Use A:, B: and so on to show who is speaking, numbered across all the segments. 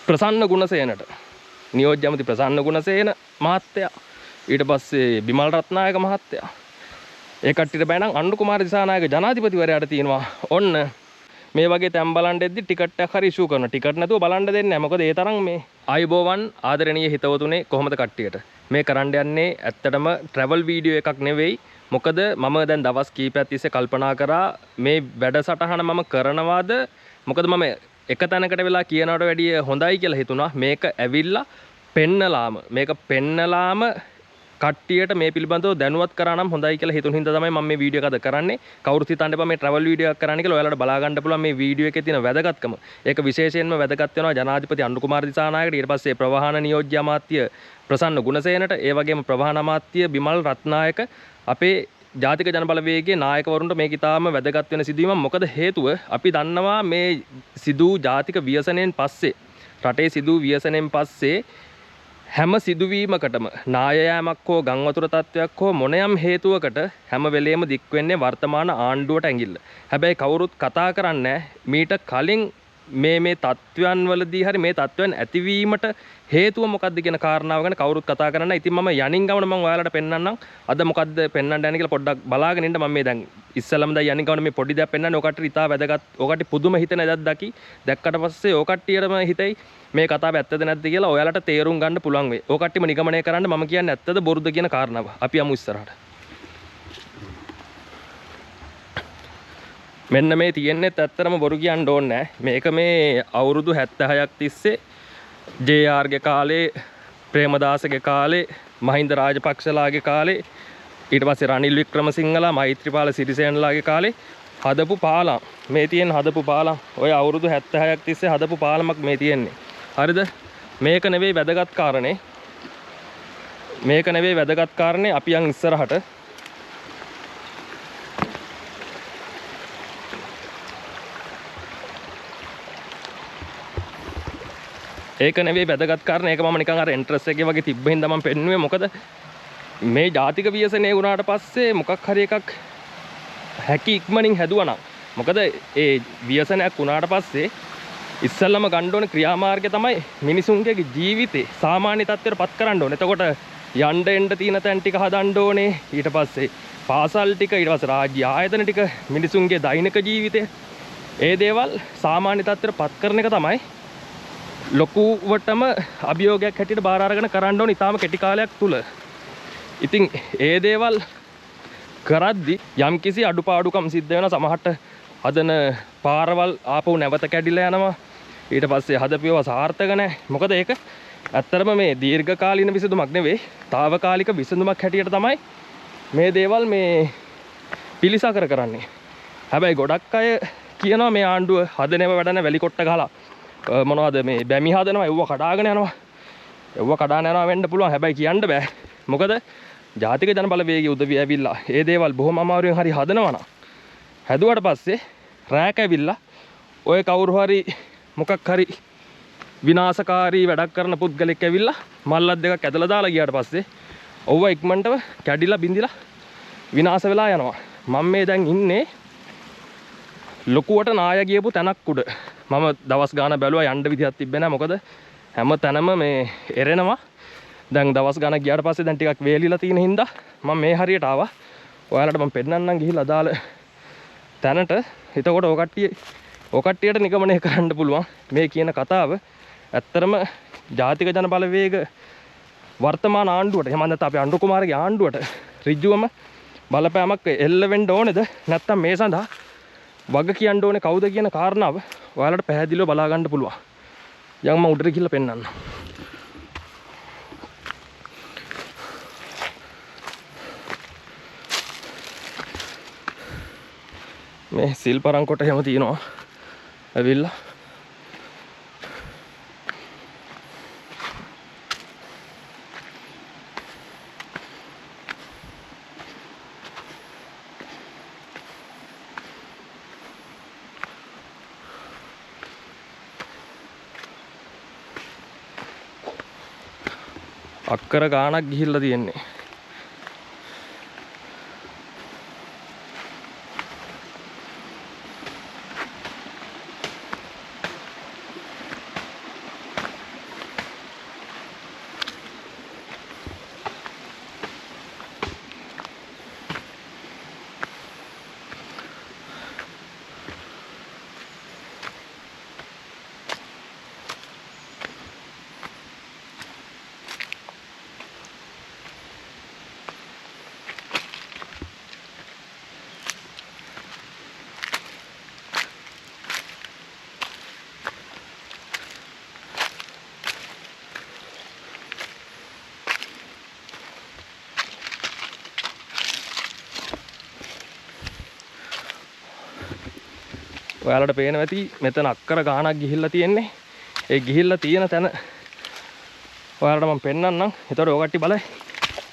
A: ප්‍රසන්න ගුණසේනට නියෝජ්‍ය ඇමති ප්‍රසන්න ගුණසේන මහත්තයා ඊට පස්සේ බිමල් රත්නායක මහත්තයා ඒ කට්ටියට බෑ නම් අනුර කුමාර දිසානායක ජනාධිපතිවරයාට තියෙනවා ඔන්න මේ වගේ තැන් බලන් දෙද්දි ටිකට් එකක් හරි ඉෂුව කරනවා ටිකට් නැතුව බලන්න දෙන්නේ නැහැ මොකද ඒ තරම් මේ ආයුබෝවන් ආදරණීය හිතවතුනේ කොහොමද කට්ටියට මේ කරන්න යන්නේ ඇත්තටම ට්‍රැවල් වීඩියෝ එකක් නෙවෙයි මොකද මම දැන් දවස් කීපයක් තිස්සේ කල්පනා කරා මේ වැඩසටහන මම කරනවාද මොකද මම එක තැනකට වෙලා කියනවට වැඩිය හොඳයි කියලා හිතුණා මේක ඇවිල්ලා පෙන්නලාම කට්ටියට මේ පිළිබඳව දැනුවත් කරා නම් හොඳයි කියලා හිතුන හින්දා තමයි මම මේ වීඩියෝ එක අද කරන්නේ කවුරුත් හිතන්න එපා මේ ට්‍රැවල් වීඩියෝ එකක් කරන්න කියලා ඔයාලට බලා ගන්න පුළුවන් මේ වීඩියෝ එකේ තියෙන වැදගත්කම ඒක විශේෂයෙන්ම වැදගත් වෙනවා ජනාධිපති අනුර කුමාර දිසානායකට ඊට පස්සේ ප්‍රවාහන නියෝජ්‍ය අමාත්‍ය ප්‍රසන්න ගුණසේනට ඒ වගේම ප්‍රවාහන අමාත්‍ය බිමල් රත්නායක අපේ ජාතික ජනබලවේගයේ නායකවරුන්ට මේක ඉතාම වැදගත් වෙන සිදුවීමක් මොකද හේතුව අපි දන්නවා මේ සිදු ජාතික ව්‍යසනයෙන් පස්සේ රටේ සිදු ව්‍යසනයෙන් පස්සේ හැම සිදුවීමකටම නාය යාමක් හෝ ගම් වතුර තත්වයක් හෝ මොනයම් හේතුවකට හැම වෙලේම දික් වෙන්නේ වර්තමාන ආණ්ඩුවට ඇඟිල්ල. හැබැයි කවුරුත් කතා කරන්නේ මීට කලින් මේ තත්වයන් වලදී හරි මේ තත්වයන් ඇතිවීමට හේතුව මොකක්ද කියන කාරණාව ගැන කවුරුත් කතා කරන්නේ නැහැ. ඉතින් මම යනින් ගමන මම ඔයාලට පෙන්නන්නම්. අද මොකද්ද පෙන්නන්න යන්නේ කියලා පොඩ්ඩක් බලාගෙන ඉන්න මම මේ දැන් ඉස්සෙල්ලම දැන් යනින් ගමන මේ පොඩි දෙයක් පෙන්නන්නේ. ඔකට ඉතා වැදගත්. ඔකට පුදුම හිතෙන දෙයක් දකි. දැක්කට පස්සේ ඔකට්ටියටම හිතෙයි මේ කතාව ඇත්තද නැද්ද කියලා ඔයාලට තේරුම් ගන්න පුළුවන් වෙයි. ඔකට්ටියම නිගමනය කරන්න මම කියන්නේ ඇත්තද බොරුද කියන කාරණාව. අපි යමු ඉස්සරහට. මෙන්න මේ තියෙන්නේ ඇත්තටම බොරු කියන්න ඕනේ නැහැ. මේක මේ අවුරුදු 76ක් තිස්සේ JR ගේ කාලේ ප්‍රේමදාසගේ කාලේ මහින්ද රාජපක්ෂලාගේ කාලේ ඊට පස්සේ රනිල් වික්‍රමසිංහලා මෛත්‍රීපාල සිරිසේනලාගේ කාලේ හදපු පාලම් මේ තියෙන හදපු පාලම් ඔය අවුරුදු 76ක් තිස්සේ හදපු පාලමක් මේ තියෙන්නේ හරිද මේක නෙවෙයි වැදගත් කාරණේ අපි යන් ඉස්සරහට ඒක නෙවෙයි වැදගත් කාරණේ ඒක මම නිකන් අර එන්ට්‍රස් එකේ වගේ තිබ්බ හින්දා මම පෙන්නුවේ මොකද මේ ජාතික ව්‍යසනය වුණාට පස්සේ මොකක් හරි එකක් හැකි ඉක්මනින් හැදුවා නම් මොකද ඒ ව්‍යසනයක් වුණාට පස්සේ ඉස්සල්ලාම ගන්න ඕනේ ක්‍රියාමාර්ගය තමයි මිනිසුන්ගේ ජීවිතේ සාමාන්‍ය තත්ත්වයට පත් කරන්න ඕනේ. එතකොට යන්න එන්න තියෙන තැන් ටික හදන්න ඕනේ. ඊට පස්සේ පාසල් ටික ඊට පස්සේ රාජ්‍ය ආයතන ටික මිනිසුන්ගේ දෛනික ජීවිතය ඒ දේවල් සාමාන්‍ය තත්ත්වයට පත් කරන එක තමයි ලොකුවටම අභියෝගයක් හැටියට බාර අරගෙන කරන්න ඕනේ ඊටාම කෙටි කාලයක් තුල. ඉතින් ඒ දේවල් කරද්දි යම්කිසි අඩුපාඩුකම් සිද්ධ වෙනවා සමහරට හදන පාරවල් ආපහු නැවත කැඩිලා යනවා. ඊට පස්සේ හදපියව සාර්ථක නැහැ. මොකද ඒක ඇත්තරම මේ දීර්ඝකාලීන විසඳුමක් නෙවෙයි. తాවකාලික විසඳුමක් හැටියට තමයි මේ දේවල් මේ පිළිසකර කරන්නේ. හැබැයි ගොඩක් අය කියනවා මේ ආණ්ඩුව හදනව වැඩන වැලි කොට්ට ගහලා මොනවද මේ බැමි හදනවා එව්ව කඩාගෙන යනවා. එව්ව කඩාගෙන යනවා වෙන්න පුළුවන්. හැබැයි කියන්න බෑ. මොකද ජාතික ජනබලවේගයේ උදවිය ඇවිල්ලා ඒ දේවල් බොහොම අමාරුවෙන් හරි හදනවා නම් හැදුවට පස්සේ රැක ඇවිල්ලා ඔය කවුරු හරි මොකක් හරි විනාශකාරී වැඩක් කරන පුද්ගලෙක් ඇවිල්ලා මල්ලක් දෙකක් ඇදලා දාලා ගියාට පස්සේ ඔව්ව ඉක්මනටම කැඩිලා බින්දිලා විනාශ වෙලා යනවා. මම මේ දැන් ඉන්නේ ලොකුවට නාය ගියපු තැනක් උඩ. මම දවස් ගාන බැලුවා යන්න විදිහක් තිබ්බේ නැහැ. මොකද හැම තැනම මේ එරෙනවා. දැන් දවස් ගානක් ගියාට පස්සේ දැන් ටිකක් වේලිලා තියෙන හින්දා මම මේ හරියට ආවා. ඔයාලට මම පෙන්නන්නම් ගිහිල්ලා අදාළ තැනට. එතකොට ඔය කට්ටියට නිගමනය කරන්න පුළුවන් මේ කියන කතාව ඇත්තරම ජාතික ජන බලවේග වර්තමාන ආණ්ඩුවට එහෙම නැත්නම් අපේ අනුර කුමාරගේ ආණ්ඩුවට ඍජුවම බලපෑමක් එල්ල වෙන්න ඕනේද නැත්නම් මේ සඳහා වග කියන්න ඕනේ කවුද කියන කාරණාව ඔයාලට පැහැදිලිව බලා ගන්න පුළුවන්. යන් මම උඩට ගිහිල්ලා පෙන්නන්නම්. මේ සිල් පරංකොට එහෙම තියෙනවා. ඇවිල්ලා අක්කර ගානක් ගිහිල්ලා තියෙන්නේ. ඔයාලට පේනවා ඇති මෙතන අක්කර ගාණක් ගිහිල්ලා තියෙන්නේ. ඒ ගිහිල්ලා තියෙන තැන ඔයාලට මම පෙන්නන්නම්. ඒතකොට ඔය කට්ටිය බලයි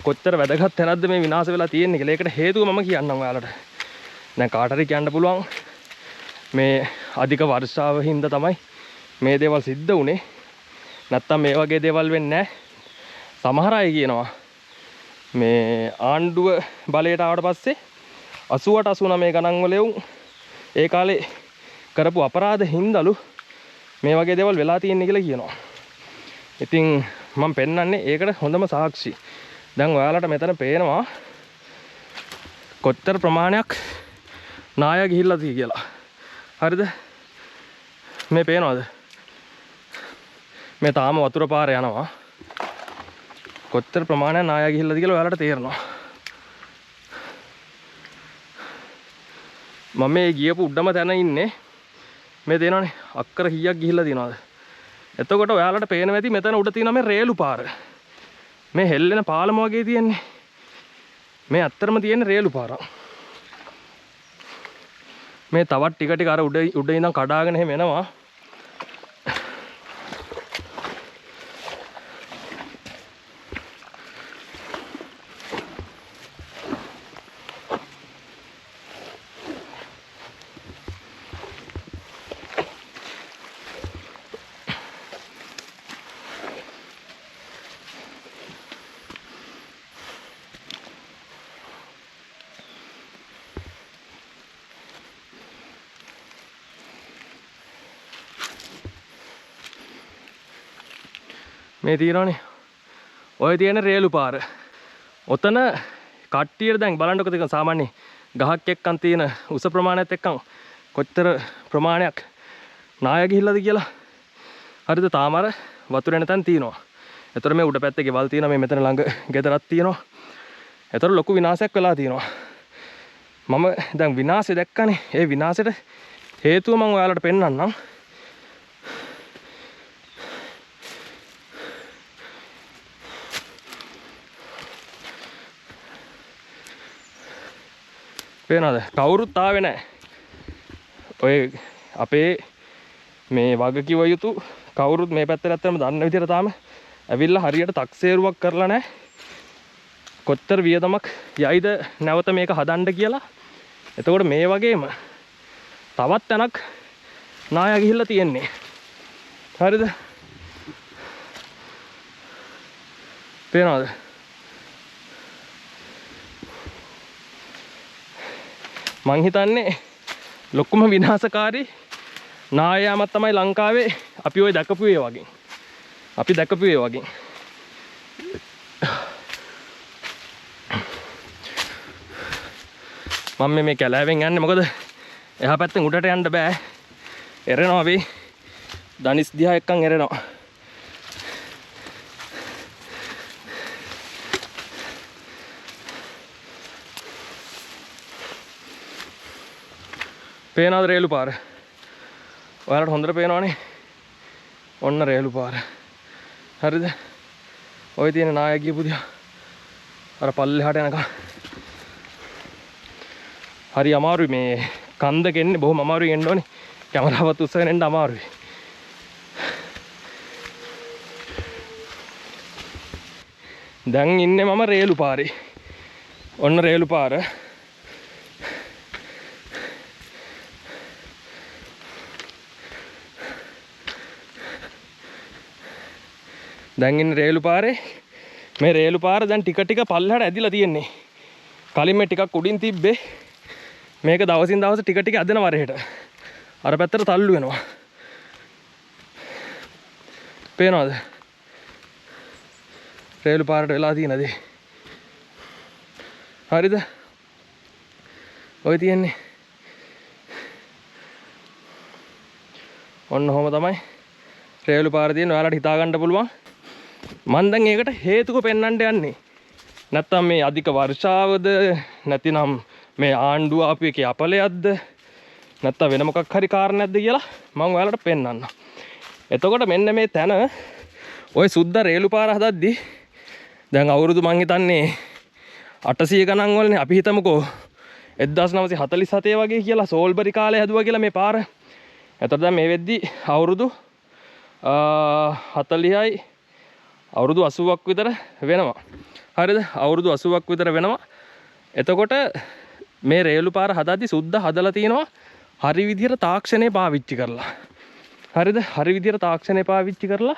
A: කොච්චර වැදගත් තැනක්ද මේ විනාශ වෙලා තියෙන්නේ කියලා. ඒකට හේතුව මම කියන්නම් ඔයාලට. දැන් කාට හරි කියන්න පුළුවන් මේ අධික වර්ෂාව හින්දා තමයි මේ දේවල් සිද්ධ වුනේ. නැත්තම් මේ වගේ දේවල් වෙන්නේ නැහැ. සමහර අය කියනවා මේ ආණ්ඩුව බලයට ආවට පස්සේ 88 89 ගණන් වල ඒ කාලේ කරපු අපරාධ හින්දාලු මේ වගේ දේවල් වෙලා තියෙන්නේ කියලා කියනවා. ඉතින් මම පෙන්නන්නේ ඒකට හොඳම සාක්ෂි. දැන් ඔයාලට මෙතන පේනවා කොච්චර ප්‍රමාණයක් නාය ගිහිල්ලා තියෙයි කියලා. හරිද? මේ පේනවද? මේ තාම වතුර පාර යනවා. කොච්චර ප්‍රමාණයක් නාය ගිහිල්ලාද කියලා ඔයාලට තේරෙනවා. මම මේ ගියපු උඩම තැන ඉන්නේ. මේ තේනවනේ අක්කර කීයක් ගිහිල්ලා තියෙනවද? එතකොට ඔයාලට පේනවා ඇති මෙතන උඩ තියෙනවා මේ රේලු පාර. මේ හෙල්ලෙන පාලම වගේ තියෙන්නේ. මේ අත්‍තරම තියෙන රේලු පාරක්. මේ තවත් ටික අර උඩ ඉඳන් කඩාගෙන එහෙම එනවා. මේ තියෙනවනේ ඔය තියෙන රේලු පාර. ඔතන කට්ටියට දැන් බලන්නකො තික සාමාන්‍ය ගහක් එක්කන් තියෙන උස ප්‍රමාණයත් එක්කන් කොච්චර ප්‍රමාණයක් නාය ගිහිල්ලාද කියලා. හරිද? තාම අර වතුර එන තැන් තියෙනවා. ඒතර මේ උඩ පැත්තේ ගෙවල් තියෙනවා. මේ මෙතන ළඟ ගෙදරක් තියෙනවා. ඒතර ලොකු විනාශයක් වෙලා තියෙනවා. මම දැන් විනාශය දැක්කනේ. ඒ විනාශයට හේතුව මම ඔයාලට පෙන්නන්නම්. පේනවද? කවුරුත් ආවේ නැහැ. ඔය අපේ මේ වගකිව යුතු කවුරුත් මේ පැත්තට ඇත්තටම දන්න විදිහට තාම ඇවිල්ලා හරියට තක්සේරුවක් කරලා නැහැ. කොච්චර වියදමක් යයිද නැවත මේක හදන්න කියලා. එතකොට මේ වගේම තවත් තැනක් නාය ගිහිල්ලා තියෙන්නේ. හරිද? පේනවද? මං හිතන්නේ ලොකුම විනාශකාරී නායයාමක් තමයි ලංකාවේ අපි ඔය දැකපු ඒ වගේ. අපි දැකපු ඒ වගේ. මම මේ කැලෑවෙන් යන්නේ මොකද එහා පැත්තෙන් උඩට යන්න බෑ. එරෙනවා අපි. දනිස් දිහා එක්කන් එරෙනවා. පේනවද රේලු පාර? ඔයාලට හොඳට පේනවනේ. ඔන්න රේලු පාර. හරිද? ඔය තියෙන නාය ගියපු දිහා. අර පල්ලෙහාට යනකම්. හරි අමාරුයි මේ කන්දක එන්නේ. බොහොම අමාරුයි එන්න ඕනේ. කැමරාවත් උස්සගෙන එන්න අමාරුයි. දැන් ඉන්නේ මම රේලු පාරේ. ඔන්න රේලු පාර. දැන් ඉන්නේ රේලු පාරේ. මේ රේලු පාර දැන් ටික පල්ලෙහාට ඇදිලා තියෙන්නේ. කලින් මේ ටිකක් උඩින් තිබ්බේ. මේක දවසින් දවස ටික ඇදෙනවා රහෙට. අර පැත්තට තල්ලු වෙනවා. පේනවද? රේලු පාරට වෙලා තියෙන දේ. හරිද? ඔය තියෙන්නේ. ඔන්න ඔහොම තමයි රේලු පාර තියෙන්නේ. ඔයාලට හිතා ගන්න පුළුවන්. මම දැන් ඒකට හේතුක පෙන්වන්න යන්නේ. නැත්තම් මේ අධික වර්ෂාවද නැතිනම් මේ ආණ්ඩුව ආපු එකේ අපලයක්ද නැත්තම් වෙන මොකක් හරි කාරණයක්ද කියලා මම ඔයාලට පෙන්වන්නම්. එතකොට මෙන්න මේ තැන ওই සුද්ද රේලු පාර හදද්දි දැන් අවුරුදු මං හිතන්නේ 800 ගණන් වලනේ අපි හිතමුකෝ 1947 වගේ කියලා සෝල්බරි කාලේ හැදුවා කියලා මේ පාර. එතකොට දැන් මේ වෙද්දි අවුරුදු 40යි අවුරුදු 80ක් විතර වෙනවා. හරිද? අවුරුදු 80ක් විතර වෙනවා. එතකොට මේ රේලු පාර හදද්දි සුද්ද හදලා තිනවා හරි විදියට තාක්ෂණය පාවිච්චි කරලා. හරිද? හරි විදියට තාක්ෂණය පාවිච්චි කරලා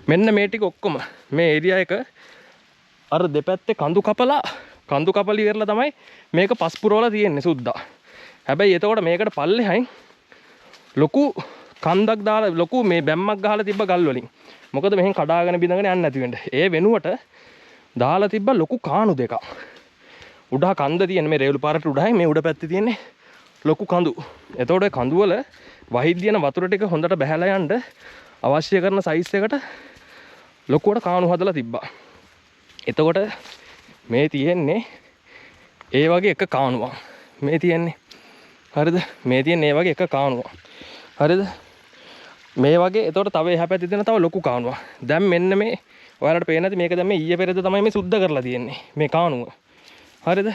A: මෙන්න මේ ටික ඔක්කොම මේ ඒරියා එක අර දෙපැත්තේ කඳු කපලි කරලා තමයි මේක පස් පුරවලා තියෙන්නේ සුද්දා. හැබැයි එතකොට මේකට පල්ලෙහායින් ලොකු කන්දක් දාලා ලොකු මේ බැම්මක් ගහලා තිබ්බ ගල් වලින්. මොකද මෙහෙන් කඩාගෙන බිඳගෙන යන්නේ නැති වෙන්න. ඒ වෙනුවට දාලා තිබ්බ ලොකු කාණු දෙකක්. උඩහ කන්ද තියෙන මේ රේලු පාරට උඩහයි මේ උඩ පැත්තේ තියෙන්නේ ලොකු කඳු. එතකොට ඒ කඳු වල වහිද්දියන වතුර ටික හොඳට බහැලා යන්න අවශ්‍ය කරන සයිස් එකට ලොකුවට කාණු හදලා තිබ්බා. එතකොට මේ තියෙන්නේ ඒ වගේ එක කාණුවක්. මේ තියෙන්නේ. හරිද? මේ තියෙන්නේ ඒ වගේ එක කාණුවක්. හරිද? මේ වගේ එතකොට තව එහා පැත්තේ තියෙන තව ලොකු කාණුවක්. දැන් මෙන්න මේ ඔයාලට පේන්නේ නැති මේක දැන් මේ ඊයේ පෙරේද තමයි මේ සුද්ධ කරලා තියෙන්නේ. මේ කාණුව. හරිද?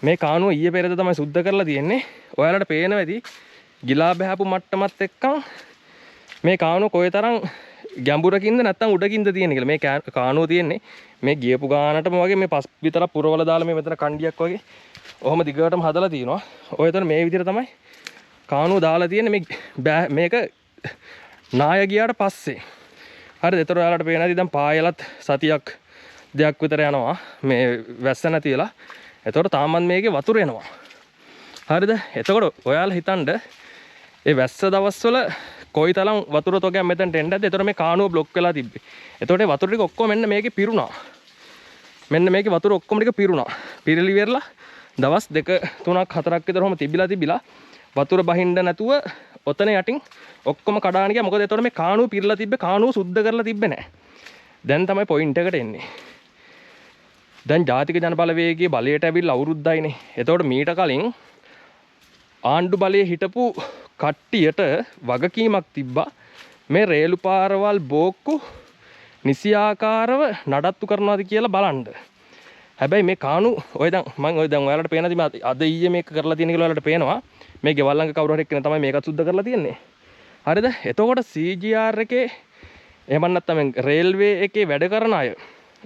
A: මේ කාණුව ඊයේ පෙරේද තමයි සුද්ධ කරලා තියෙන්නේ. ඔයාලට පේනවා ඇති ගිලා බහැපු මට්ටමත් එක්කන් මේ කාණුව කොයිතරම් ගැඹුරකින්ද නැත්නම් උඩකින්ද තියෙන්නේ කියලා. මේ කාණුව තියෙන්නේ මේ ගියපු ගානටම වගේ මේ පස් විතරක් පුරවලා දාලා මේ මෙතන කණ්ඩියක් වගේ ඔහොම දිගටම හදලා තියෙනවා. ඔය එතන මේ විදිහට තමයි කාණුව දාලා තියෙන්නේ මේක නාය ගියාට පස්සේ. හරිද? ඒතර ඔයාලට පේනවා ඉතින් දැන් පායලත් සතියක් දෙයක් විතර යනවා මේ වැස්ස නැතිලා. එතකොට තාමත් මේකේ වතුර එනවා. හරිද? එතකොට ඔයාලා හිතන්න ඒ වැස්ස දවස්වල කොයිතරම් වතුර තොගයක් මෙතනට එන්නද? එතකොට මේ කාණුව බ්ලොක් වෙලා තිබ්බේ. එතකොට ඒ වතුර ටික ඔක්කොම මෙන්න මේකේ පිරුණා. මෙන්න මේකේ වතුර ඔක්කොම ටික පිරුණා. පිරලි වෙරලා දවස් 2 3ක් 4ක් විතර ඔහම තිබිලා වතුර බහින්න නැතුව ඔතන යටින් ඔක්කොම කඩාන ගියා. මොකද එතකොට මේ කාණුව පිරලා තිබ්බේ. කාණුව සුද්ධ කරලා තිබ්බේ නැහැ. දැන් තමයි පොයින්ට් එකට එන්නේ. දැන් ජාතික ජනබලවේගයේ බලයට ඇවිල්ලා අවුරුද්දයිනේ. එතකොට මීට කලින් ආණ්ඩු බලයේ හිටපු කට්ටියට වගකීමක් තිබ්බා මේ රේලු පාරවල් බෝක්කු නිසියාකාරව නඩත්තු කරනවාද කියලා බලන්න. හැබැයි මේ කාණු ඔය දැන් ඔයාලට පේනදි අද ඊයේ මේක කරලා තියෙන කියලා ඔයාලට පේනවා. මේ ගෙවල් ළඟ කවුරු හරි එක්කෙනා තමයි මේකත් සුද්ධ කරලා තියෙන්නේ. හරිද? එතකොට CGR එකේ එහෙම නැත්නම් රේල්වේ එකේ වැඩ කරන අය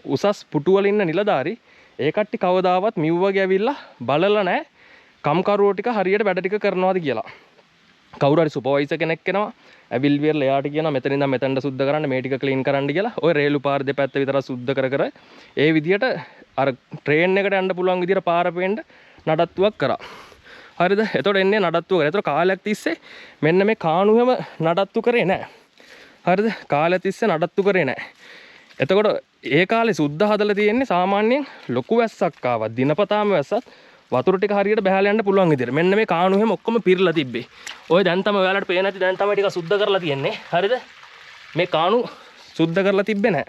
A: උසස් පුටුවල ඉන්න නිලධාරි ඒ කට්ටි කවදාවත් මිව් වගේ ඇවිල්ලා බලලා නැහැ කම්කරුවෝ ටික හරියට වැඩ ටික කරනවාද කියලා. කවුරු හරි සුපර්වයිසර් කෙනෙක් එනවා ඇවිල් වියර්ලා එයාට කියනවා මෙතන ඉඳන් මෙතනට සුද්ධ කරන්න මේ ටික ක්ලීන් කරන්න කියලා. ඔය රේලු පාර දෙපැත්ත විතර සුද්ධ කර ඒ විදියට අර ට්‍රේන් එකට යන්න පුළුවන් විදියට පාර පෙන්න නඩත්තුවක් කරා. හරිද? එතකොට එන්නේ නඩත්තුව කරා. එතකොට කාලයක් තිස්සේ මෙන්න මේ කාණුවෙම නඩත්තු කරේ නැහැ. හරිද? කාලයක් තිස්සේ නඩත්තු කරේ නැහැ. එතකොට ඒ කාලේ සුද්ධ හදලා තියෙන්නේ සාමාන්‍යයෙන් ලොකු වැස්සක් ආවා දිනපතාම වැස්සත් වතුර ටික හරියට බහලා යන්න පුළුවන් විදියට. මෙන්න මේ කාණුවෙම ඔක්කොම පිරලා තිබ්බේ. ඔය දැන් තමයි ඔයාලට පේන්නේ නැති දැන් තමයි ටික සුද්ධ කරලා තියෙන්නේ. හරිද? මේ කාණු සුද්ධ කරලා තිබ්බේ නැහැ.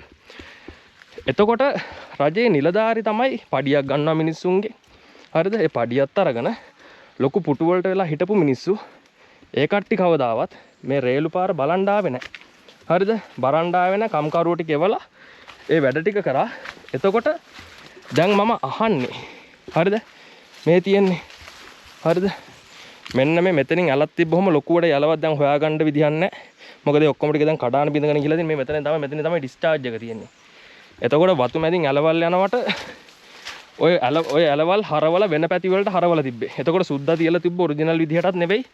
A: එතකොට රජයේ නිලධාරි තමයි පඩියක් ගන්නවා මිනිස්සුන්ගේ. හරිද? ඒ පඩියත් අරගෙන ලොකු පුටු වලට වෙලා හිටපු මිනිස්සු ඒ කට්ටි කවදාවත් මේ රේලු පාර බලන් ආවේ නැහැ. හරිද? බලන් ආවේ නැහැ කම්කරුවෝ ටික එවලා ඒ වැඩ ටික කරා. එතකොට දැන් මම අහන්නේ හරිද? මේ තියෙන්නේ හරිද? මෙන්න මේ මෙතනින් ඇලක් තිබ්බොම ලොකුවට යලවත් දැන් හොයාගන්න විදිහක් නැහැ. මොකද ඒ ඔක්කොම ටික දැන් කඩාන බින්දගෙන ගිහලා තියෙන මේ මෙතන තමයි ඩිස්චාර්ජ් එක තියෙන්නේ. එතකොට වතු මැදින් ඇලවල් යනවට ඔය ඇලවල් හරවල වෙන පැති වලට හරවල තිබ්බේ. එතකොට සුද්දා තියලා තිබ්බ ඔරිජිනල් විදිහටත් නෙවෙයි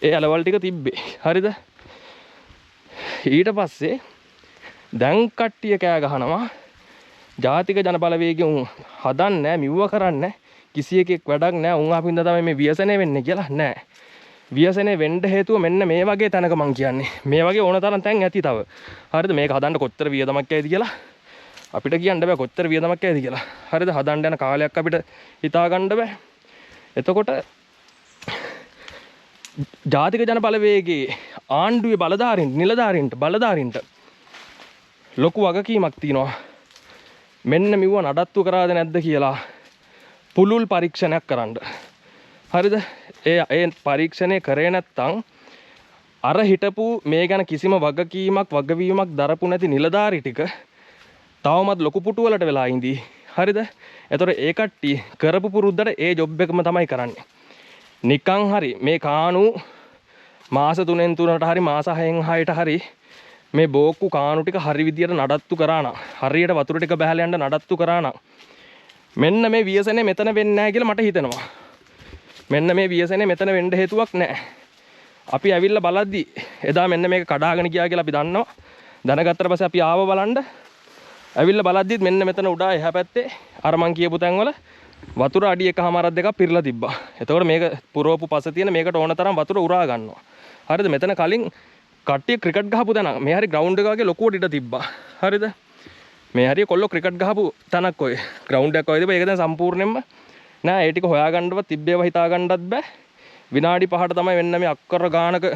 A: ඒ ඇලවල් ටික තිබ්බේ. හරිද? ඊට පස්සේ දැන් කට්ටිය කෑ ගහනවා ජාතික ජනබලවේගය උන් හදන්නේ නැහැ මිව්ව කරන්නේ කිසි එකෙක් වැඩක් නැහැ උන් අපින්ද තමයි මේ ව්‍යසනය වෙන්නේ කියලා නෑ. ව්‍යසනය වෙන්න හේතුව මෙන්න මේ වගේ තැනක මං කියන්නේ. මේ වගේ ඕන තරම් තැන් ඇති තව. හරිද? මේක හදන්න කොච්චර වියදමක් ඇයිද කියලා අපිට කියන්න බෑ කොච්චර වියදමක් ඇයිද කියලා. හරිද? හදන්න යන කාලයක් අපිට හිතා ගන්න බෑ. එතකොට ජාතික ජනබලවේගයේ ආණ්ඩුවේ නිලධාරීන්ට ලොකු වගකීමක් තියෙනවා. මෙන්න මෙව නඩත්තු කරාද නැද්ද කියලා පුළුල් පරීක්ෂණයක් කරන්න. හරිද? ඒ පරීක්ෂණය කරේ නැත්නම් අර හිටපු මේ ගැන කිසිම වගවීමක් දරපු නැති නිලධාරි ටික තවමත් ලොකු පුටු වලට වෙලා ඉඳී. හරිද? එතකොට ඒ කට්ටිය කරපු පුරුද්දට ඒ ජොබ් එකම තමයි කරන්නේ. නිකන් හරි මේ කාණු මාස 3න් 3ට හරි මාස 6න් 6ට හරි මේ බෝක්කු කාණු ටික හරි විදියට නඩත්තු කරා නම් හරියට වතුර ටික බහලා යන්න නඩත්තු කරා නම් මෙන්න මේ ව්‍යසනේ මෙතන වෙන්නේ නැහැ කියලා මට හිතෙනවා. මෙන්න මේ ව්‍යසනේ මෙතන වෙන්න හේතුවක් නැහැ. අපි ඇවිල්ලා බලද්දි එදා මෙන්න මේක කඩාගෙන ගියා කියලා අපි දන්නවා. දැනගත්තට පස්සේ අපි ආව බලන්න. ඇවිල්ලා බලද්දිත් මෙන්න මෙතන උඩා එහා පැත්තේ අර මං කියපු තැන්වල වතුර අඩි 1.5 දෙකක් පිරලා තිබ්බා. එතකොට මේක පුරවපු පස තියෙන මේකට ඕන තරම් වතුර උරා ගන්නවා. හරිද? මෙතන කලින් කට්ටිය ක්‍රිකට් ගහපු තැන. මේ හරි ග්‍රවුන්ඩ් එක වගේ ලොකුවට ඉඩ තිබ්බා. හරිද? මේ හරිය කොල්ලෝ ක්‍රිකට් ගහපු තැනක් ඔය. ග්‍රවුන්ඩ් එකක් වගේ තිබ්බා. ඒක දැන් සම්පූර්ණයෙන්ම නෑ ඒ ටික හොයාගන්නවත් තිබ්බේව හිතා ගන්නවත් බෑ. විනාඩි 5ට තමයි වෙන්න මේ අක්කර ගානක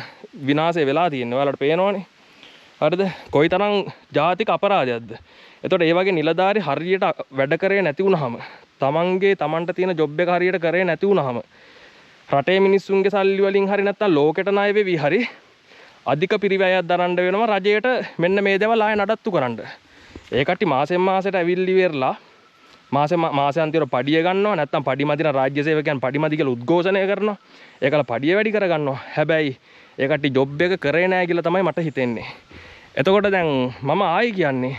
A: විනාශය වෙලා තියෙන්නේ. ඔයාලට පේනවනේ. හරිද? කොයිතරම් ජාතික අපරාධයක්ද? එතකොට ඒ වගේ නිලධාරි හරියට වැඩ කරේ නැති වුනහම තමන්ට තියෙන ජොබ් එක හරියට කරේ නැති වුනහම රටේ මිනිස්සුන්ගේ සල්ලි වලින් හරි නැත්නම් ලෝකෙට ණය වෙවි හරි අධික පිරිවැයක් දරන්න වෙනවා රජයට මෙන්න මේ දේවල් ආය නඩත්තු කරන්න. ඒ කට්ටිය මාසෙන් මාසෙට ඇවිල්ලි වෙරලා මාසෙන්තිර පඩිය ගන්නවා නැත්නම් පඩි මදින රාජ්‍ය සේවකයන් පඩි මදි කියලා උද්ඝෝෂණය කරනවා. ඒකල පඩිය වැඩි කර ගන්නවා. හැබැයි ඒ කට්ටිය ජොබ් එක කරේ නැහැ කියලා තමයි මට හිතෙන්නේ. එතකොට දැන් මම ආයි කියන්නේ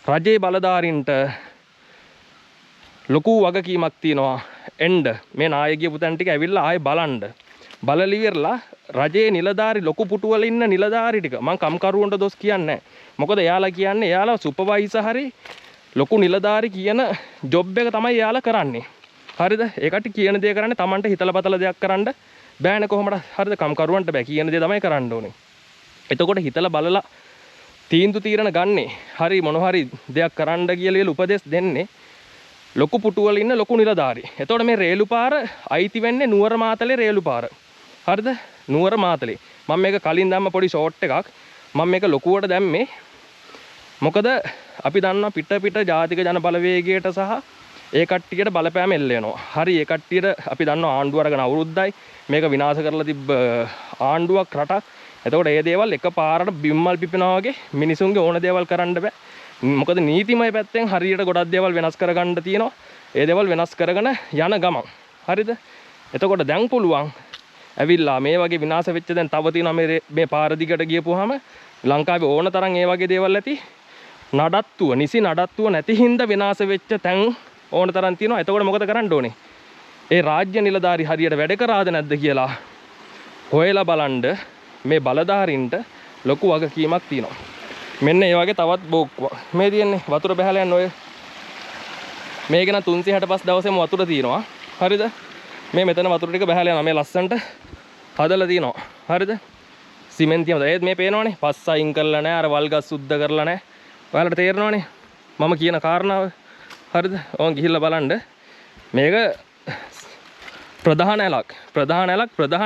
A: රජයේ බලධාරීන්ට ලොකු වගකීමක් තියෙනවා එන්න මේ නායකගේ පුතන් ටික ඇවිල්ලා ආයෙ බලන්න. බලලි ඉවරලා රජයේ නිලධාරි ලොකු පුටුවල ඉන්න නිලධාරි ටික මං කම්කරුවන්ට දොස් කියන්නේ නැහැ. මොකද එයාලා කියන්නේ එයාලා සුපර්වයිසර් හරි ලොකු නිලධාරි කියන ජොබ් එක තමයි එයාලා කරන්නේ. හරිද? ඒකට කියන දේ කරන්නේ Tamanට හිතලා පතලා දෙයක් කරන්න බෑනේ කොහොමද? හරිද? කම්කරුවන්ට බෑ කියන දේ තමයි කරන්න ඕනේ. එතකොට හිතලා බලලා තීරණ ගන්නේ හරි මොන හරි දෙයක් කරන්න කියලා උපදෙස් දෙන්නේ ලොකු පුටුවල ඉන්න ලොකු නිලධාරි. එතකොට මේ රේලු පාර අයිති වෙන්නේ නුවර මාතලේ රේලු පාර. හරිද? නුවර මාතලේ. මම මේක කලින් දැම්ම පොඩි ෂෝට් එකක්. මම මේක ලොකුවට දැම්මේ. මොකද අපි දන්නවා පිට ජාතික ජන බලවේගයට සහ ඒ කට්ටියට බලපෑම එල්ල වෙනවා. හරි ඒ කට්ටියට අපි දන්නවා ආණ්ඩුව අරගෙන අවුරුද්දයි මේක විනාශ කරලා තිබ්බ ආණ්ඩුවක් රටක්. එතකොට මේ දේවල් එකපාරට බිම්මල් පිපෙනවා වගේ මිනිසුන්ගේ ඕන දේවල් කරන්න බෑ. මොකද නීතිමය පැත්තෙන් හරියට ගොඩක් දේවල් වෙනස් කරගන්න තියෙනවා. ඒ දේවල් වෙනස් කරගෙන යන ගමන්. හරිද? එතකොට දැන් පුළුවන් ඇවිල්ලා මේ වගේ විනාශ වෙච්ච දැන් තව තියෙනවා මේ පාර දිගට ගියපුවාම ලංකාවේ ඕන තරම් ඒ වගේ දේවල් ඇති. නඩත්තුව නිසි නඩත්තුව නැති හින්දා විනාශ වෙච්ච තැන් ඕන තරම් තියෙනවා. එතකොට මොකද කරන්න ඕනේ? ඒ රාජ්‍ය නිලධාරි හරියට වැඩ කරාද නැද්ද කියලා හොයලා බලන්න මේ බලධාරීන්ට ලොකු වගකීමක් තියෙනවා. මෙන්න ඒ වගේ තවත් බෝක්කුවක්. මේ තියෙන්නේ වතුර බහලා යන ඔය මේක නම් 365 දවසෙම වතුර තියෙනවා. හරිද? මේ මෙතන වතුර ටික බහලා යනවා. මේ ලස්සන්ට හදලා තියෙනවා. හරිද? සිමෙන්තියම ඒත් මේ පේනවනේ. පස් අයින් කරලා නැහැ. අර වල්ගස් සුද්ධ කරලා නැහැ. ඔයාලට තේරෙනවනේ මම කියන කාරණාව. හරිද? ඕන් ගිහිල්ලා බලන්න. මේක ප්‍රධාන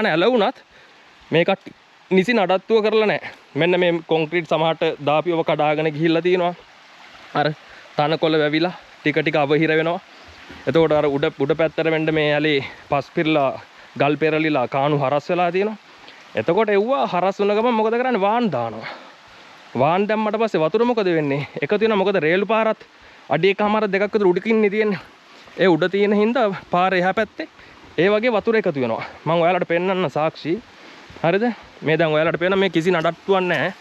A: ඇල වුණත් මේකට නිසි නඩත්තුව කරලා නැහැ. මෙන්න මේ කොන්ක්‍රීට් සමහරට දාපියව කඩාගෙන ගිහිල්ලා තියෙනවා. අර තනකොළ වැවිලා ටික අවහිර වෙනවා. එතකොට අර උඩ පැත්තට වෙන්න මේ ඇලේ පස් පිරලා ගල් පෙරලිලා කාණු හරස් වෙලා තියෙනවා. එතකොට එව්වා හරස් වුණ ගමන් මොකද කරන්නේ? වාන් දානවා. වාන් දැම්මට පස්සේ වතුර මොකද වෙන්නේ? එකතු වෙනවා. මොකද රේලු පාරත් අඩි 1.5 දෙකක් විතර උඩකින්නේ තියෙන්නේ. ඒ උඩ තියෙන හින්දා පාරේ එහා පැත්තේ ඒ වගේ වතුර එකතු වෙනවා. මම ඔයාලට පෙන්නන්න සාක්ෂි. හරිද? මේ දැන් ඔයාලට පේන මේ කිසි නඩත්තුවක් නැහැ.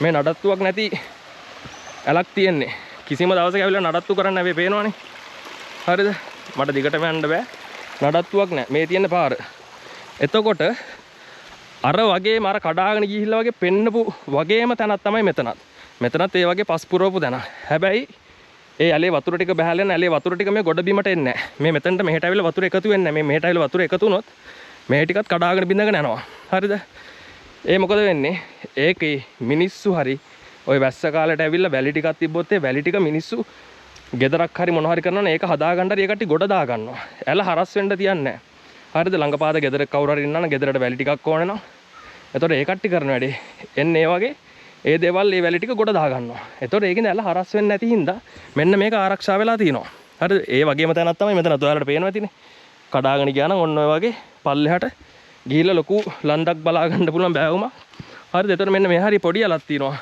A: මේ නඩත්තුවක් නැති ඇලක් තියෙන්නේ. කිසිම දවසක ඇවිල්ලා නඩත්තු කරන්න හැබැයි පේනවනේ. හරිද? මට දිගටම යන්න බෑ. නඩත්තුවක් නැහැ. මේ තියෙන පාර. එතකොට අර වගේම අර කඩාගෙන ගිහිල්ලා වගේ පෙන්නපු වගේම තැනක් තමයි මෙතනත්. මෙතනත් ඒ වගේ පස් පුරවපු තැන. හැබැයි ඒ ඇලේ වතුර ටික බහලා යන ඇලේ වතුර ටික මේ ගොඩ බිමට එන්නේ නැහැ. මේ මෙතනට මෙහෙට ඇවිල්ලා වතුර එකතු වෙන්නේ නැහැ. මේ මෙහෙට ඇවිල්ලා වතුර එකතු වුණොත් මේ ටිකත් කඩාගෙන බින්දගෙන යනවා. හරිද? ඒ මොකද වෙන්නේ? ඒකේ මිනිස්සු හරි ওই වැස්ස කාලේට ඇවිල්ලා වැලි ටිකක් තිබ්බොත් ඒ වැලි ටික මිනිස්සු ගෙදරක් හරි මොනවා හරි කරනවනේ ඒක හදා ගන්න හරි ඒකට ගොඩ දා ගන්නවා. ඇල හරස් වෙන්න තියන්නේ නැහැ. හරිද? ළඟපාත ගෙදරක කවුරු හරි ඉන්නා නම් ගෙදරට වැලි ටිකක් ඕනේ නම්. එතකොට ඒ කට්ටි කරන වැඩේ එන්නේ ඒ වගේ ඒ දේවල් ඒ වැලි ටික ගොඩ දා ගන්නවා. එතකොට ඒකෙන් ඇල හරස් වෙන්නේ නැති හින්දා මෙන්න මේක ආරක්ෂා වෙලා තියෙනවා. හරිද? ඒ වගේම තැනක් තමයි මෙතන ඔයාලට පේනවා ඇතිනේ. කඩාගෙන ගියා නම් ඔන්න ඔය වගේ පල්ලෙහාට ගිහිල්ලා ලොකු ලන්දක් බලා ගන්න පුළුවන් බෑවුමක්. හරිද? එතකොට මෙන්න මේ හරිය පොඩි අලක් තියෙනවා.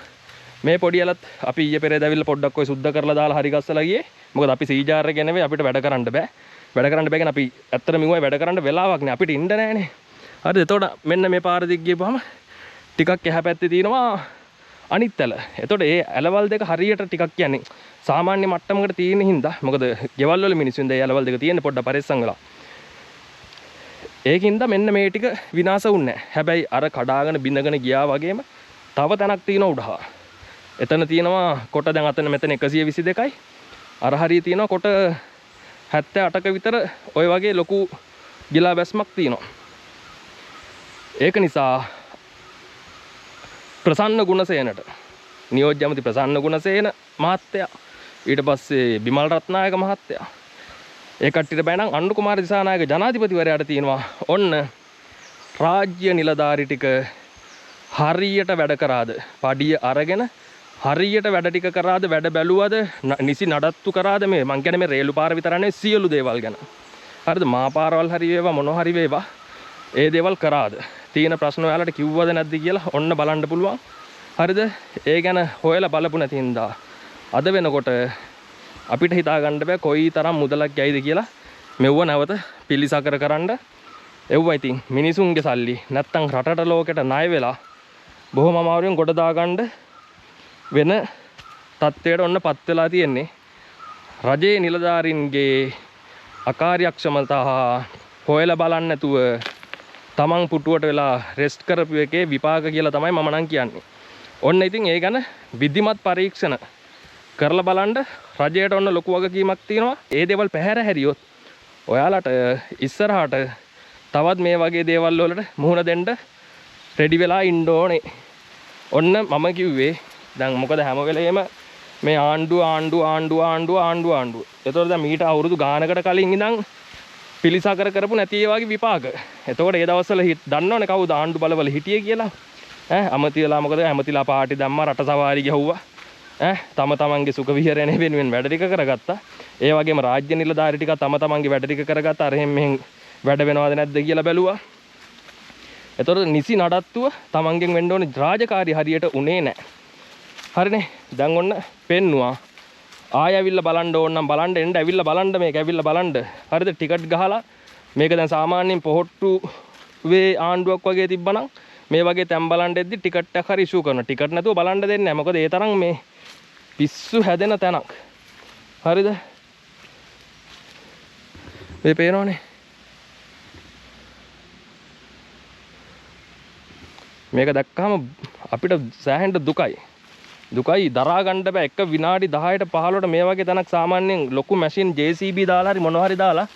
A: මේ පොඩි අලත් අපි ඊයේ පෙරේද ඇවිල්ලා පොඩ්ඩක් ඔය සුද්ධ කරලා දාලා හරි ගස්සලා ගියේ. මොකද අපි සීජාර් එකේ නෙවෙයි අපිට වැඩ කරන්න බෑ. වැඩ කරන්න බෑ කියන්නේ අපි ඇත්තට මෙවයි වැඩ කරන්න වෙලාවක් නෑ. අපිට ඉන්න නෑනේ. හරිද? එතකොට මෙන්න මේ පාර දිග ගියපුවාම ටිකක් එහා පැත්තේ තියෙනවා අනිත් ඇල. එතකොට ඒ ඇලවල් දෙක හරියට ටිකක් කියන්නේ සාමාන්‍ය මට්ටමකට තියෙන හින්දා මොකද ගෙවල් වල මිනිස්සුන් දැන් ඇලවල් දෙක තියෙන්නේ පොඩ්ඩක් පරිස්සම් වෙලා. ඒකින්ද මෙන්න මේ ටික විනාශ වුන්නේ නැහැ. හැබැයි අර කඩාගෙන බිඳගෙන ගියා වගේම තව තැනක් තියෙනවා උඩහා. එතන තියෙනවා කොට දැන් අතන මෙතන 122යි. අර හරිය තියෙනවා කොට 78ක විතර ওই වගේ ලොකු ගිලා බැස්මක් තියෙනවා. ඒක නිසා ප්‍රසන්න ගුණසේනට නියෝජ්‍ය ඇමති ප්‍රසන්න ගුණසේන මහත්තයා ඊට පස්සේ බිමල් රත්නායක මහත්තයා ඒ කට්ටියට බෑ නම් අනුර කුමාර දිසානායක ජනාධිපතිවරයාට තියෙනවා ඔන්න රාජ්‍ය නිලධාරි ටික හරියට වැඩ කරාද පඩිය අරගෙන හරියට වැඩ ටික කරාද වැඩ බැලුවද නිසි නඩත්තු කරාද මේ මං කියන්නේ මේ රේලු පාර විතර නෙවෙයි සියලු දේවල් ගැන හරිද මා පාරවල් හරි වේවා මොන හරි වේවා ඒ දේවල් කරාද තියෙන ප්‍රශ්න ඔයාලට කිව්වද නැද්ද කියලා ඔන්න බලන්න පුළුවන් හරිද ඒ ගැන හොයලා බලපු නැති හින්දා අද වෙනකොට අපිට හිතා ගන්න බෑ කොයි තරම් මුදලක් යයිද කියලා මෙව්ව නැවත පිළිසකර කරන්න එව්වා ඉතින් මිනිසුන්ගේ සල්ලි නැත්තම් රටට ලෝකෙට ණය වෙලා බොහොම අමාරුවෙන් ගොඩ දාගන්න වෙන තත්ත්වයට ඔන්න පත් වෙලා තියෙන්නේ රජයේ නිලධාරීන්ගේ අකාර්යක්ෂමතා හොයලා බලන්න නැතුව තමන් පුටුවට වෙලා රෙස්ට් කරපු එකේ විපාක කියලා තමයි මම නම් කියන්නේ. ඔන්න ඉතින් ඒ ගැන විධිමත් පරීක්ෂණ කරලා බලන්න රජයට ඔන්න ලොකු වගකීමක් තියෙනවා. ඒ දේවල් පැහැර හැරියොත් ඔයාලට ඉස්සරහට තවත් මේ වගේ දේවල් වලට මුහුණ දෙන්න රෙඩි වෙලා ඉන්න ඕනේ. ඔන්න මම කිව්වේ දැන් මොකද හැම වෙලේම මේ ආණ්ඩුව. ඒතකොට දැන් මීට අවුරුදු ගානකට කලින් ඉඳන් පිළිසකර කරපු නැති ඒ වගේ විපාක. එතකොට ඒ දවස්වල දන්නවනේ කවුද ආණ්ඩු බලවල හිටියේ කියලා. අමතිලා මොකද ඇමතිලා පාටි දැම්මා රට සවාරි ගහුවා. තම තමන්ගේ සුඛ විහරණය වෙනුවෙන් වැඩ ටික කරගත්තා. ඒ වගේම රාජ්‍ය නිලධාරි ටික තම තමන්ගේ වැඩ ටික කරගත්තා. අර මෙහෙන් වැඩ වෙනවද නැද්ද කියලා බැලුවා. එතකොට නිසි නඩත්තුව තමන්ගෙන් වෙන්න ඕනේ රාජකාරී හරියට උනේ නැහැ. හරිනේ. දැන් ඔන්න පෙන්නවා. ආය ඇවිල්ලා බලන්න ඕන නම් බලන්න එන්න ඇවිල්ලා බලන්න මේක ඇවිල්ලා බලන්න. හරිද? ටිකට් ගහලා මේක දැන් සාමාන්‍යයෙන් පොහොට්ටු වේ ආණ්ඩුවක් වගේ තිබ්බනම් මේ වගේ තැන් බලන්න එද්දි ටිකට් එකක් හරි ඉෂුව කරනවා. ටිකට් නැතුව බලන්න දෙන්නේ නැහැ. මොකද ඒ තරම් මේ පිස්සු හැදෙන තැනක්. හරිද? මේ පේනවනේ. මේක දැක්කම අපිට සෑහෙන්න දුකයි. දුකයි දරා ගන්න බෑ. එක විනාඩි 10ට 15ට මේ වගේ තැනක් සාමාන්‍යයෙන් ලොකු මැෂින් JCB දාලා හරි මොනවා හරි දාලා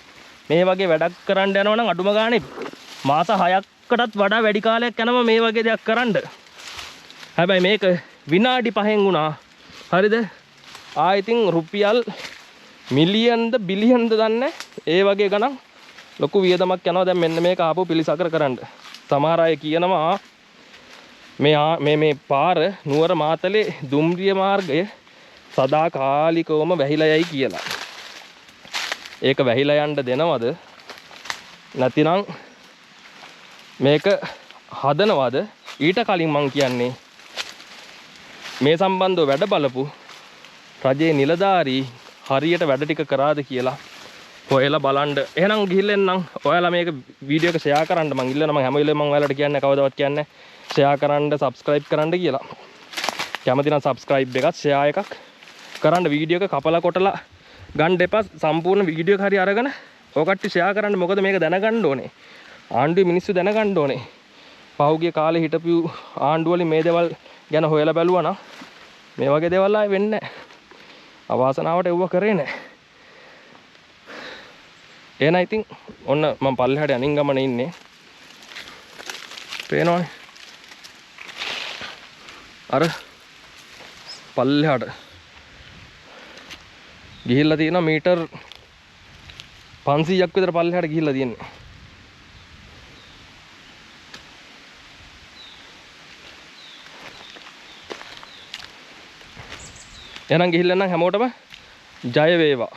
A: මේ වගේ වැඩක් කරන්න යනවා නම් අඩුම ගානේ මාස 6කටත් වඩා වැඩි කාලයක් යනවා මේ වගේ දෙයක් කරන්න. හැබැයි මේක විනාඩි 5න් වුණා. හරිද? ඉතින් රුපියල් මිලියන්ද බිලියන්ද දන්නේ ඒ වගේ ගණන් ලොකු වියදමක් යනවා. දැන් මෙන්න මේක ආපහු පිළිසකර කරන්න. සමහර අය කියනවා මේ පාර නුවර මාතලේ දුම්රිය මාර්ගය සදාකාලිකවම වැහිලා යයි කියලා. ඒක වැහිලා යන්න දෙනවද? නැතිනම් මේක හදනවද? ඊට කලින් මං කියන්නේ මේ සම්බන්ධව වැඩ බලපු රජයේ නිලධාරී හරියට වැඩ ටික කරාද කියලා හොයලා බලන්න. එහෙනම් ගිහිල්ලා එන්නම්. ඔයාලා මේක වීඩියෝ එක ෂෙයා කරන්න මං ඉල්ලනවා. හැම වෙලේම මං ඔයාලට කියන්නේ කවදාවත් කියන්නේ ෂෙයා කරන්න සබ්ස්ක්‍රයිබ් කරන්න කියලා. කැමති නම් සබ්ස්ක්‍රයිබ් එකත් ෂෙයා එකක් කරන්න. වීඩියෝ එක කපලා කොටලා ගන්න එපා. සම්පූර්ණ වීඩියෝ එක හරි අරගෙන ඔය කට්ටිය ෂෙයා කරන්න. මොකද මේක දැනගන්න ඕනේ. ආණ්ඩුවේ මිනිස්සු දැනගන්න ඕනේ. පහුගිය කාලේ හිටපු ආණ්ඩුව වලින් මේ දේවල් ගැන හොයලා බැලුවා නම් මේ වගේ දේවල් ආයෙ වෙන්නේ නැහැ. අවාසනාවට එව්ව කරේ නැහැ. එහෙනම් ඉතින් ඔන්න මම පල්ලෙහාට යනින් ගමන ඉන්නේ. පේනවනේ. අර පල්ලෙහාට ගිහිල්ලා තියෙනවා මීටර් 500ක් විතර පල්ලෙහාට ගිහිල්ලා තියෙන්නේ. එහෙනම් ගිහිල්ලා නම් හැමෝටම ජය වේවා.